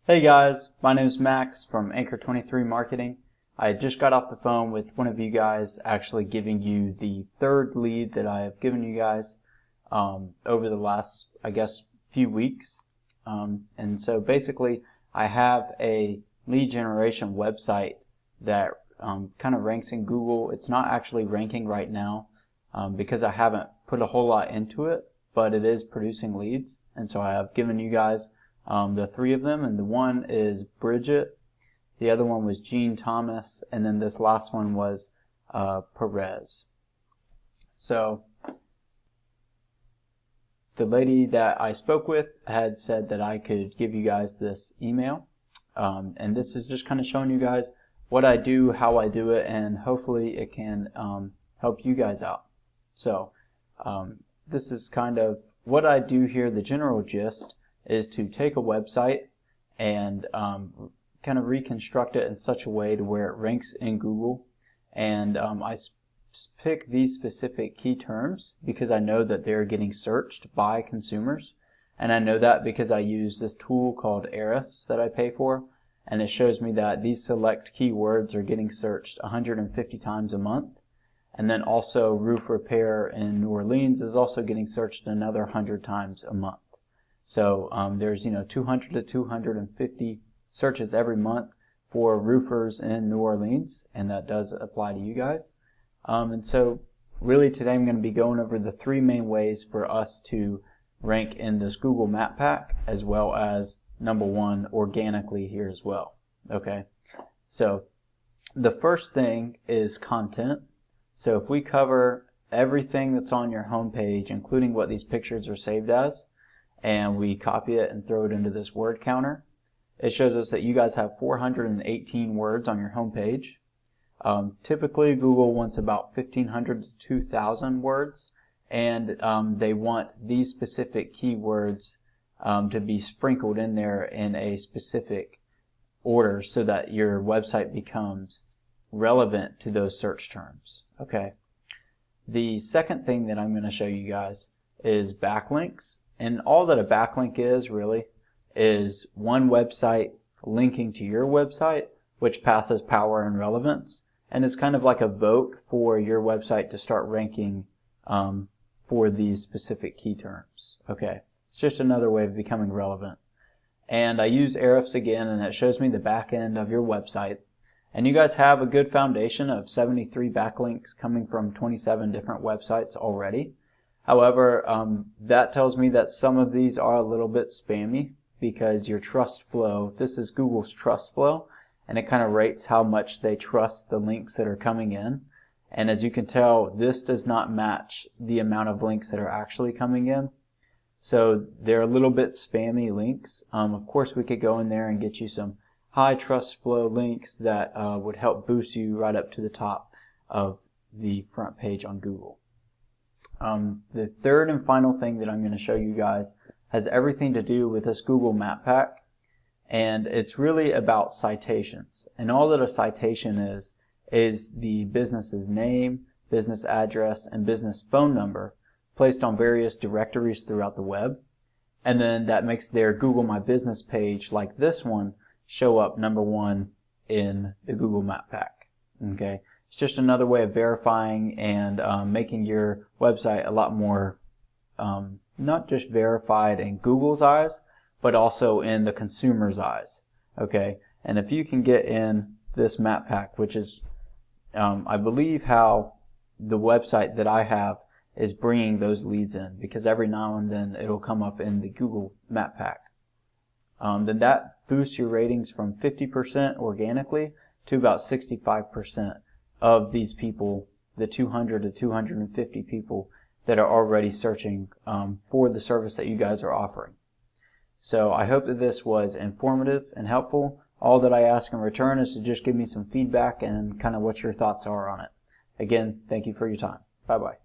Hey guys, my name is Max from Anchor 23 Marketing. I just got off the phone with one of you guys, actually giving you the third lead that I have given you guys over the last, few weeks. And so basically, I have a lead generation website that kind of ranks in Google. It's not actually ranking right now because I haven't put a whole lot into it, but it is producing leads. And so I have given you guys the three of them, and the one is Bridget, the other one was Jean Thomas, and then this last one was Perez. So the lady that I spoke with had said that I could give you guys this email, and this is just kind of showing you guys what I do, how I do it, and hopefully it can help you guys out. So this is kind of what I do here. The general gist is to take a website and kind of reconstruct it in such a way to where it ranks in Google. And I pick these specific key terms because I know that they're getting searched by consumers. And I know that because I use this tool called Ahrefs that I pay for. And it shows me that these select keywords are getting searched 150 times a month. And then also roof repair in New Orleans is also getting searched another 100 times a month. So there's 200 to 250 searches every month for roofers in New Orleans, and that does apply to you guys. And so really today I'm going to be going over the three main ways for us to rank in this Google Map Pack, as well as number one, organically here as well. Okay, so the first thing is content. So if we cover everything that's on your home page, including what these pictures are saved as, and we copy it and throw it into this word counter, it shows us that you guys have 418 words on your home page. Typically Google wants about 1,500 to 2,000 words, and they want these specific keywords to be sprinkled in there in a specific order so that your website becomes relevant to those search terms. Okay. The second thing that I'm going to show you guys is backlinks. And all that a backlink is really is one website linking to your website, which passes power and relevance, and it's kind of like a vote for your website to start ranking for these specific key terms. Okay, it's just another way of becoming relevant. And I use Ahrefs again, and it shows me the back end of your website. And you guys have a good foundation of 73 backlinks coming from 27 different websites already. However, that tells me that some of these are a little bit spammy because your trust flow, this is Google's trust flow, and it kind of rates how much they trust the links that are coming in. And as you can tell, this does not match the amount of links that are actually coming in. So they're a little bit spammy links. Of course, we could go in there and get you some high trust flow links that would help boost you right up to the top of the front page on Google. The third and final thing that I'm going to show you guys has everything to do with this Google Map Pack, and it's really about citations. And all that a citation is the business's name, business address, and business phone number placed on various directories throughout the web, and then that makes their Google My Business page, like this one, show up number one in the Google Map Pack. Okay. It's just another way of verifying and making your website a lot more not just verified in Google's eyes, but also in the consumer's eyes. Okay, and if you can get in this map pack, which is I believe how the website that I have is bringing those leads in, because every now and then it'll come up in the Google Map Pack, then that boosts your ratings from 50% organically to about 65% of these people, the 200 to 250 people that are already searching for the service that you guys are offering. So I hope that this was informative and helpful. All that I ask in return is to just give me some feedback and kind of what your thoughts are on it. Again, thank you for your time. Bye-bye.